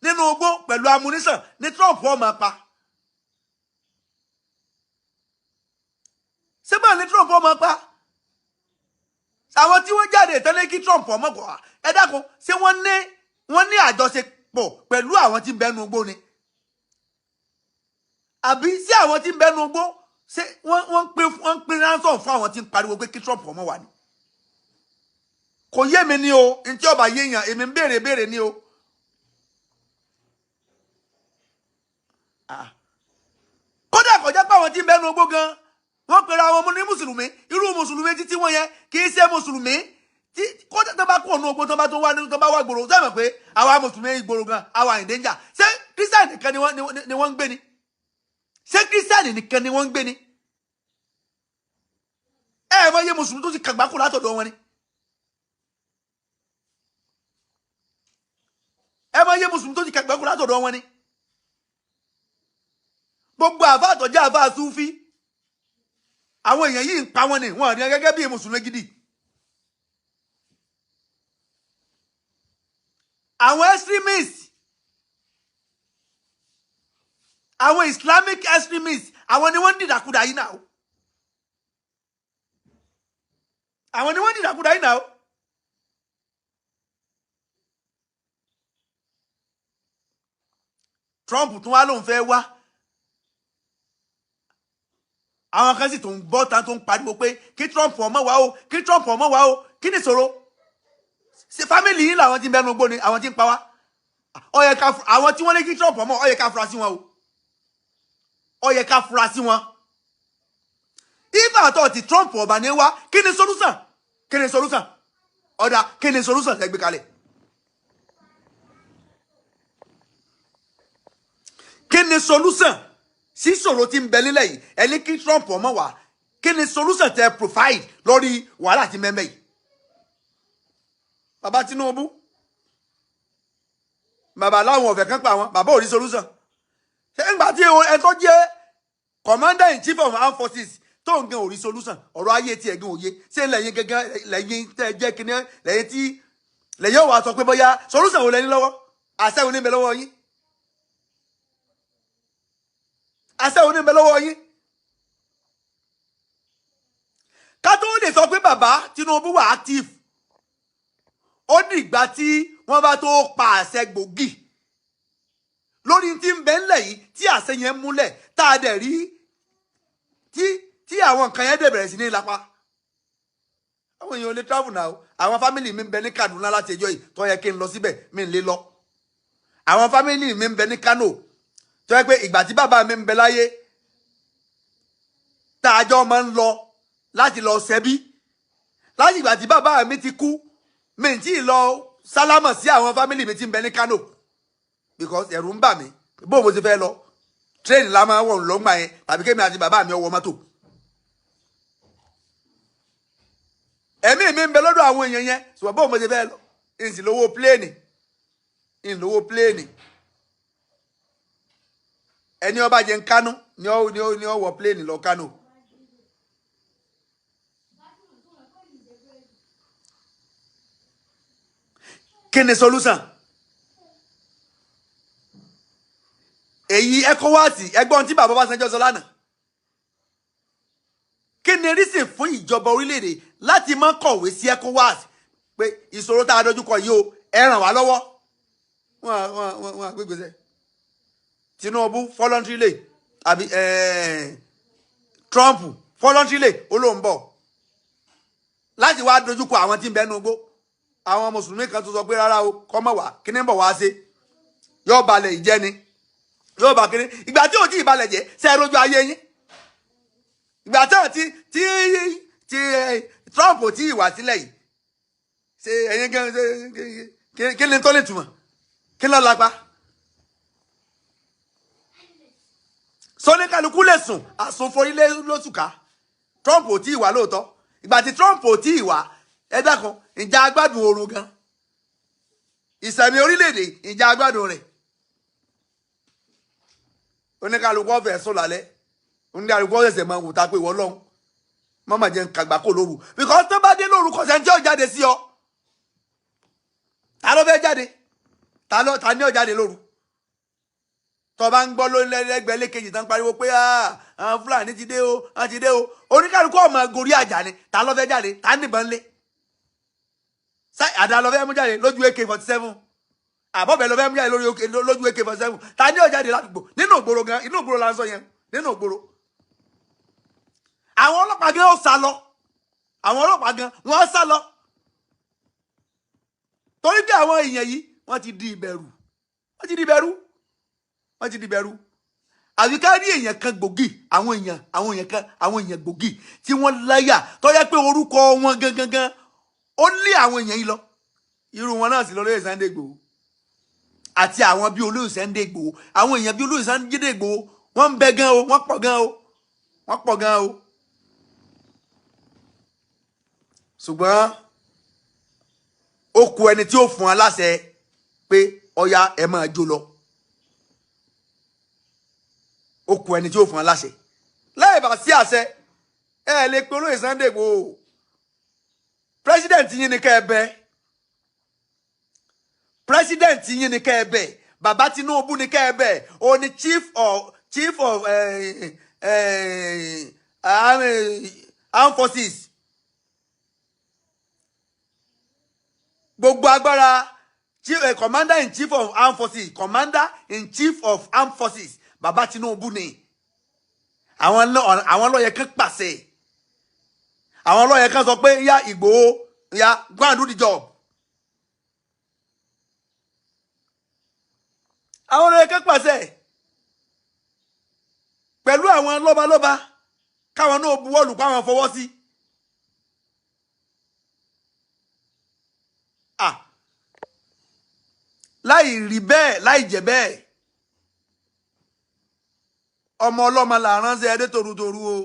nínú ogbó pẹ̀lú amúnísàn ni Trump ó máa pa ṣé báà ni Trump ó máa pa àwọn tí wọ́n jáde tẹ́lẹ̀ kí Trump ọmọ kọ̀ wá ẹ dákun ṣé wọ́n ní àjọṣepọ̀ pẹ̀lú àwọn tí ń bẹnu ogbó ni àbí sí àwọn tí ń bẹnu ogbó ṣé wọ́n pín ransom fún àwọn tí ń pariwo pé kí Trump ọmọ wà ní kò yé mi ní o ntí ọba yéèyàn èmi ń béèrè ní o kódà kọjá pé àwọn tí ń bẹnu ogbó gan wọ́n pera àwọn ọmọ ní mùsùlùmí irú mùsùlùmí títí wọn yẹn kì í ṣe mùsùlùmí tí kódà tó bá kó ọ̀nà ogbó tó bá tó wá gbòòrò sẹ́mi pé àwa mùsùlùmí ìgboro gan àwa in danger ṣé kírísítànì nìkan ni wọ́n ń gbé ni ṣé kírísítànì nìkan ni wọ́n ń gbé ni ẹ mọ iye mùsùlùmí tó ti kàgbákò látọ̀dọ̀ wọn ni ẹ mọ iye mùsùlùmí tó ti kàgbákò látọ̀dọ̀ wọn ni gbogbo àfa àtọ̀jẹ́ àfa Súfí àwọn èèyàn yìí ń pa wọn ni wọn rí gẹ́gẹ́ bí mùsùlùmí gidi àwọn extremists àwọn Islamic extremists àwọn ni wọ́n dìdàkudà yìí náà Trump tún wá lóun fẹ́ wá àwọn kan sì tó ń bọ́ tán tó ń pariwo pé kí Trump ọmọ wa o kí Trump ọmọ wa o kí ni ìṣòro ṣe family yín làwọn tí ń bẹnu gbó ni àwọn tí ń pa wá ó yẹ ká àwọn tí wọ́n ní kí Trump ọmọ ó yẹ ká fura sí wọn o ó yẹ ká fura sí wọn ìgbà tó ti Trump ọba ní wá kí ni solution kí ni solution ọ̀dà kí ni solution tẹ́ gbé kalẹ̀ kí ni solution sí ṣòro tí ń bẹ nílẹ̀ yìí ẹni kí Trump ọmọ wá kí ni solution tẹ́ provide lórí wàhálà tí mẹ́mẹ́ yìí bàbá Tinubu bàbá láwọn ọ̀fẹ́ kan pa wọn bàbá ò rí solution ṣé ń gbà tí ẹ tó jẹ́ commander in chief of armed forces tó ń gan ò rí solution ọ̀rọ̀ ayé tí ẹ̀gbìn òye ṣé lẹ́yìn gẹ́gẹ́ lẹ́yìn tẹ́ jẹ́ kíní lẹ́yìn tí lẹ́yìn òwà sọ pé bóyá solution ò lẹ́ni lọ́wọ́ àṣẹ ò ní bẹ lọ́wọ́ yín àṣẹ ò ní bẹ lọ́wọ́ yín ká tó lè sọ pé bàbá Tinubu wà active ó dìgbà tí wọ́n bá tó pa àṣẹ gbòógì lórí tí ń bẹ ńlẹ̀ yìí tí àṣẹ yẹn múlẹ̀ tá a dẹ̀ rí tí àwọn nǹkan yẹn dẹ̀ bẹ̀rẹ̀ sí ní lápá àwọn èèyàn ò lè travel now àwọn family mi ń bẹ ní Kaduna láti ẹjọ́ yìí tó yẹ kí n lọ síbẹ̀ mi ń lè lọ àwọn family mi ń bẹ ní Kano tó yẹ pé ìgbà tí bàbá mi ń bẹ láyé tá a jọ máa ń lọ láti lọ ṣẹbí láti ìgbà tí bàbá mi ti kú mi tí ì lọ sálámọ̀ sí àwọn family mi tí ń bẹ ní Kano because ẹ̀rù ń bà mí bó mo ti fẹ́ lọ train la máa wọ̀ lọ́gbà yẹn tàbí kémi àti bàbá mi ọwọ́ mọ́tò ẹ̀mí mi ń bẹ lọ́dọ̀ àwọn èèyàn yẹn ṣùgbọ́n bó mo ti fẹ́ lọ ìsìn lówó pléènì ẹni ọba jẹ ń Kánò ni ó wọ pléènì lọ Kánò kí ni solution èyí ECOWAS ẹgbọ́n tí bàbá Ọbásanjọ́ sọ lánàá kí ni reason fún ìjọba orílẹ̀-èdè láti má kọ̀wé sí ECOWAS pé ìṣòro tá a dojúkọ yìí o ẹ ràn wá lọ́wọ́ wọn àgbégbèsè Tinubu voluntarily àbí Trump voluntarily ó ló ń bọ̀ láti wá dojúkọ àwọn tí ń bẹnu gbó àwọn mùsùlùmí kan tó sọ pé rárá o kọ́mọ̀ wá kí ní bọ̀ wá ṣe yóò balẹ̀ ìjẹ́ ni yóò bá kiri ìgbà tí ò tí ì balẹ̀ jẹ́ ṣe é rojú ayé yín ìgbà tí Trump ò tí ì wá sílẹ̀ yìí ṣe ẹ̀yin gan kí ni tó lè túmọ̀ kí ló lápá sọ́níkàlùkù lè sùn àsùnforílẹ̀ lóṣùká Trump ò tí ì wá lóòótọ́ ìgbà tí Trump ò tí ì wá ẹ dákun ìjà agbádùn oorun gan ìsẹ̀mí orílẹ̀-èdè ìjà agbádùn rẹ̀ oníkàlùkù ọ̀fẹ́ sùn lálẹ́ oníkàlùkù ọ̀sẹ̀ máa wò tá pé ìwọ lọ́hùn mọ́mọ́ jẹ́ kàgbà kò lóru because tó bá dé lóru kọ̀sẹ̀ tí ó jáde sí ọ ta ló fẹ́ jáde ta ní ó jáde lóru tó bá ń gbọ́ lẹ́gbẹ̀ẹ́ lékejì tán pariwo pé àwọn Fúlàní ti dé o wọ́n ti dé o oníkàlùkù ọmọ gorí àjà ni ta ló fẹ́ jáde ta níbọn lé àdá lọ fẹ́ mú jáde lójú AK-47 àbọ̀bẹ̀ lọ fẹ́ mú jáde lójú AK-47 ta ní ó jáde ládùúgbò nínú ìgboro gan inú ìgboro la ń sọ yẹn nínú ìgboro àwọn ọlọ́pàá gan ó sá lọ àwọn ọlọ́pàá gan wọ́n sá lọ torí pé àwọn èèyàn yìí wọ́n ti di ìbẹ̀rù àbí ká rí èèyàn kan gbòógì àwọn èèyàn gbòógì tí wọ́n láyà tó yẹ pé orúkọ wọn gangan ó lé àwọn èèyàn yìí lọ irú wọn náà sì lọ lóye Sunday Igboho àti àwọn bí olóyè Sunday Igboho àwọn èèyàn bí olóyè Sunday Igboho wọ́n ń bẹ gan o wọ́n pọ̀ gan o ṣùgbọ́n ó kù ẹni tí ó fún wa láṣẹ pé ọya ẹ máa jó lọ ó kù ẹni tí ó fún wa láṣẹ láì bá sí àṣẹ ẹ lè pe olóyè Sunday Igboho president yín ni kẹ́ ẹ bẹ̀ president yín ni kẹ́ ẹ bẹ̀ bàbá Tinubu ni kẹ́ ẹ bẹ̀ ó ní chief of armed forces gbogbo agbára commander in chief of armed forces bàbá Tinubu ni àwọn lọ́yẹ kan pàṣẹ àwọn lọ́yẹ kan sọ pé ya Ìgbòho ya go and do the job àwọn lọ́yẹ kan pàṣẹ pẹ̀lú àwọn lọ́balọ́ba káwọn náà buwọ́lù káwọn fọwọ́ sí láì rí bẹ́ẹ̀ láì jẹ́ bẹ́ẹ̀ ọmọ ọlọ́mọ là ránṣẹ́ ẹdẹ torutoru o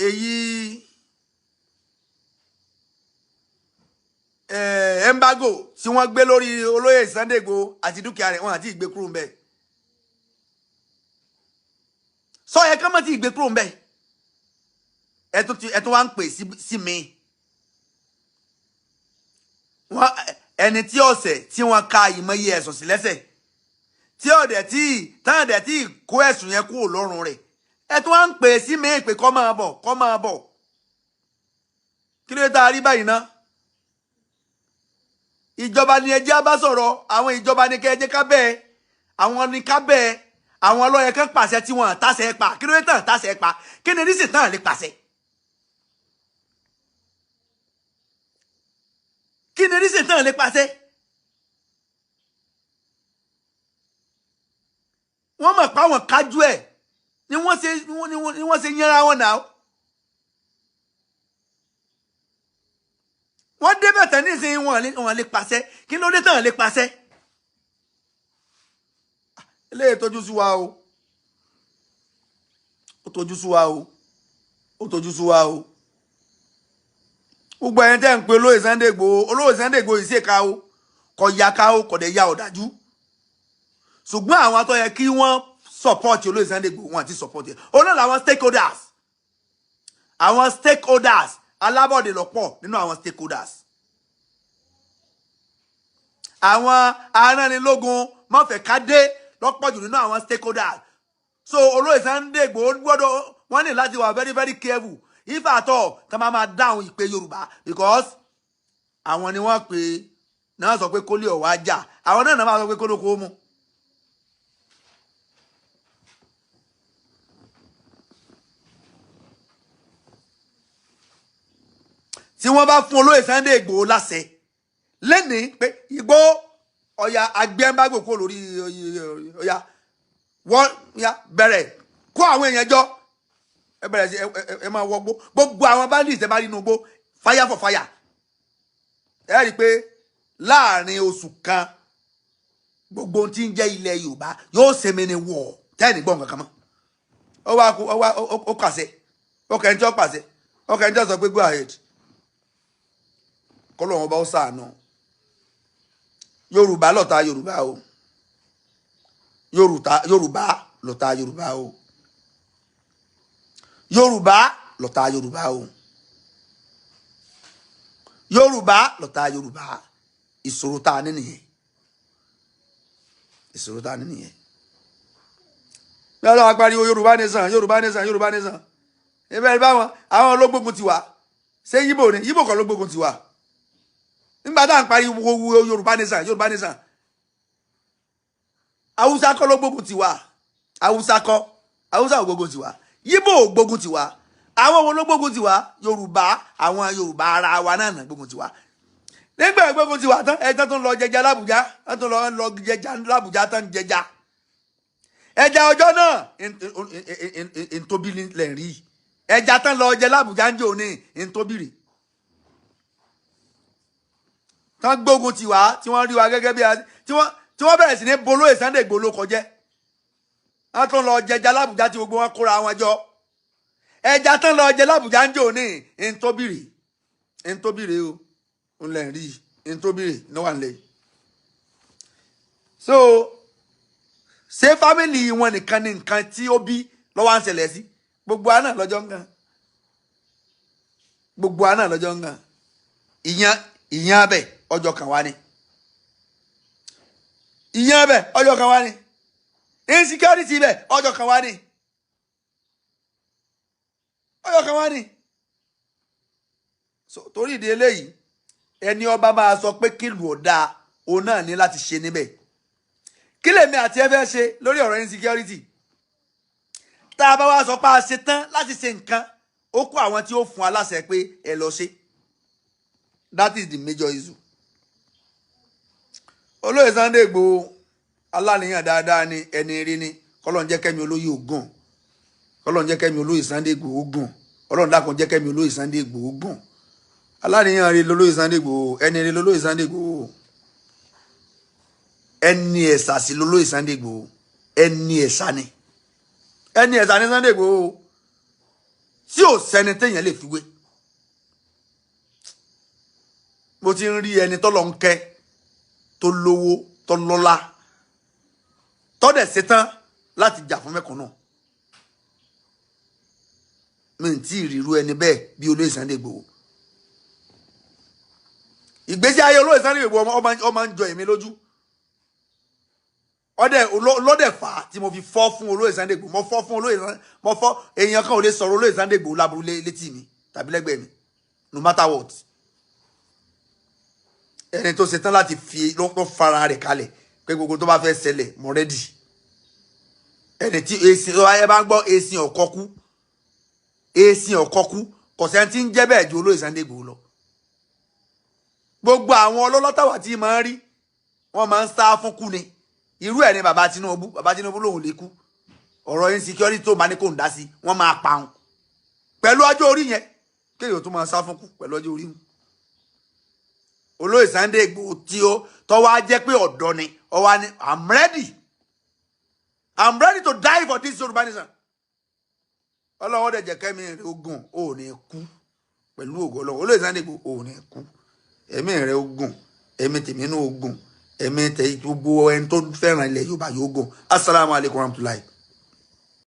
èyí embargo tí wọ́n gbé lórí olóyè Sunday Igboho àti dúkìá rẹ̀ wọ́n àti ìgbé kúrò ńbẹ̀ sọ yẹ kán mọ́ tí ìgbé kúrò ńbẹ̀ ẹ̀tún wá ń pè sí mi ẹni tí ọ̀sẹ̀ tí wọ́n ka ìmọ̀ye ẹ̀sùn sí lẹ́sẹ̀ tí ọ̀dẹ̀ tí táyọ̀dẹ̀ tí kó ẹ̀sùn yẹn kúrò lọ́rùn rẹ̀ ẹ̀tún wá ń pè sí mi pé kó máa bọ̀ kí ló tá a rí báyìí ná ìjọba ni ẹjẹ́ bá sọ̀rọ̀ àwọn ìjọba ni kẹjẹ́ ká bẹ́ẹ̀ àwọn ni ká bẹ́ẹ̀ àwọn ọlọ́yẹ kan pàṣẹ tí wọ́n tàṣẹ pa kí ló tàn tàṣẹ pa kí ni rísì tàn lè pàṣẹ kí ni rísì tàn lè pàṣẹ wọ́n mọ̀ pé àwọn kájú ẹ̀ ni wọ́n ṣe yẹra wọn náà wọ́n débẹ̀ tán nísìnyí wọ́n lè pàṣẹ kí ló dé tán lè pàṣẹ eléyìí tójú sú wa o ó tójú sú wa o ó tójú sú wa o gbogbo ẹni tẹ́ ń pe olóyè Sunday Igboho ìṣèkà o kò ya ká o kò dẹ̀ ya ọ̀dájú ṣùgbọ́n àwọn tó yẹ kí wọ́n support olóyè Sunday Igboho wọn àti support ẹ̀ ó náà làwọn stakeholders alábọ̀dé lọ́pọ̀ nínú àwọn stakeholders àwọn aránilógun mọ́fẹ̀ kádé lọ́pọ̀ jù nínú àwọn stakeholders so olóyè Sunday Igboho gbọ́dọ̀ wọ́n ní láti wà very very careful if at all ká máa dáhùn ìpè Yorùbá because àwọn ni wọ́n pè náà sọ pé kólé ọ̀wá jà àwọn náà máa sọ pé kólókó mú tí wọ́n bá fún olóyè Sunday Igboho láṣẹ lẹ́ni pé Igboho ọ̀yà agbẹ́mbàgbò kó lórí ọ̀yà wọ́n ya bẹ̀rẹ̀ kó àwọn èèyàn jọ ẹ bẹ̀rẹ̀ sí ẹ máa wọgbó gbogbo àwọn bandits ẹ bá rí inú gbó fire for fire ẹ rí i pé láàrin oṣù kan gbogbo ohun tí ń jẹ́ ilẹ̀ Yorùbá yóò ṣe mí ní wọ̀ tẹ́ẹ̀nì gbọ́n kankan mọ́ ó kàṣẹ ó kẹ́ni tí ó pàṣẹ ó kẹ́ni tí ó sọ pé go ahead kọ́lọ̀ wọn bá ó sàánú Yorùbá lọ̀tá Yorùbá o Yorùbá lọ̀tá Yorùbá o Yorùbá lọ̀tá Yorùbá o Yorùbá lọ̀tá Yorùbá ìṣòro tá a ní nìyẹn ìṣòro tá a ní nìyẹn lọ́dọ̀ apariwo Yorùbá nation Yorùbá nation Yorùbá nation ẹbẹ̀ báwọn àwọn ológbógun ti wà ṣé Yíbò ni Yíbò kan lógbógun ti wà nígbà tá à ń pariwo Yorùbá nation Yorùbá nation Haúsá kọ́ ló gbógun ti wà Haúsá ò gbógun ti wà Yíbò ò gbógun ti wà àwọn wo ló gbógun ti wà Yorùbá àwọn Yorùbá ara wa náà gbógun ti wà nígbà gbógun ti wà tán ẹjọ́ tó ń lọ jẹja l'Ábùjá tó ń lọ jẹja l'Ábùjá tán jẹja ẹja ọjọ́ náà ntóbi lẹ̀ rí ẹja tán lọ jẹ l'Ábùjá ń jò ní ntóbìrì tán gbógun ti wá tí wọ́n rí wa gẹ́gẹ́ bí tí wọ́n bẹ̀rẹ̀ sí ní bolóyè Sunday Igboho ló kọjẹ́ wọ́n tún lọ jẹja l'Ábùjá tí gbogbo wọn kóra wọn jọ ẹja tán lọ jẹ l'Ábùjá ń jò ní ntóbìrì o ń lẹ̀ rí ntóbìrì ní wà nílẹ̀ so ṣé fámìlì wọn nìkan ní nǹkan tí ó bí lọ́wọ́ à ń ṣẹlẹ̀ sí gbogbo àná lọ́jọ́ ń gan gbogbo àná lọ́jọ́ ń gan ìyẹn abẹ ọjọ́ kan wá ní ìyẹn abẹ ọjọ́ kan wá ní insecurity bẹ ọjọ́ kan wá ní ọjọ́ kan wá ní so torí ìdí eléyìí ẹni ọba máa sọ pé kí lù ọ̀dà òun náà ní láti ṣe níbẹ̀ kí lèmi àti ẹ fẹ́ ṣe lórí ọ̀rọ̀ insecurity tá a bá wá sọ pé a ṣe tán láti ṣe nǹkan ó kó àwọn tí ó fún aláṣẹ pé ẹ lọ ṣe. That is the major issue. Olóyè Sunday Igboho aláníyàn dáadáa ni ẹni rí ni kọ́lọ́n jẹ́ kẹ́mi olóyè ògùn kọ́lọ́n jẹ́ kẹ́mi olóyè Sunday Igboho ògùn Ọlọ́run dákun jẹ́ kẹ́mi olóyè Sunday Igboho ògùn aláníyàn rí lolóyè Sunday Igboho ẹni rí lolóyè Sunday Igboho ẹni ẹ̀sà sí lolóyè Sunday Igboho ẹni ẹ̀sà ni Sunday Igboho tí ò sẹ́ni téèyàn lè fi wé. Mo ti ń rí ẹni tọ́lọ́ ń kẹ́ tó lówó tó lọ́lá tó dẹ̀ ṣetán láti jà fún mẹ́kànnà. Mi ò tí ì ríru ẹni bẹ́ẹ̀ bí olóyè Sunday Igboho. Ìgbésí ayé olóyè Sunday Igboho ó máa ń jọ èmi lójú. Lọ́dẹ̀ fà á tí mo fi fọ́ fún olóyè Sunday Igboho. Mo fọ́ fún olóyè Sunday mo fọ́ èèyàn kan ò lè sọ̀rọ̀ olóyè Sunday Igboho láburú létí mi tàbí lẹ́gbẹ̀ẹ́ mi no matter what. Ẹni tó ṣetán láti fi lọ́pọ̀ fara rẹ̀ kalẹ̀ pé gbogbo tó bá fẹ́ ṣẹlẹ̀ mo rẹ́dì. Ẹni tí ẹ bá ń gbọ́ èsìn ọ̀kọ́kú kò sẹ́ni tí ń jẹ́ bẹ́ẹ̀ ju olóyè Sunday Igboho lọ. Gbogbo àwọn ọlọ́lọ́tàwà tí máa ń rí wọ́n máa ń sá fún kú ni. Irú ẹ̀ ni bàbá Tinubu lòun lè kú. Ọ̀rọ̀ insecurity tó máa ní kò ń dá sí wọ́n máa pa òun. Pẹ̀lú ọjọ́ orí yẹn kéèyàn tó máa sá fún kú pẹ̀lú ọjọ́ orí wọn. Olóyè Sunday Igboho tí ó tó wá jẹ́ pé ọ̀dọ́ ni ó wá ní I'm ready to die for this Yorùbá nation. Ọlọ́run dẹ̀ jẹ́ kẹ́mi rẹ̀ ogun ò ní kú pẹ̀lú ògo Ọlọ́run. Olóyè Sunday Igboho ò ní kú ẹ̀mí rẹ̀ ogun ẹ̀mí tèmi náà ogun ẹ̀mí tẹ̀ gbogbo ẹni tó fẹ́ràn ilẹ̀ Yorùbá yóò gùn. Assalamu alaikum warahmatullahi.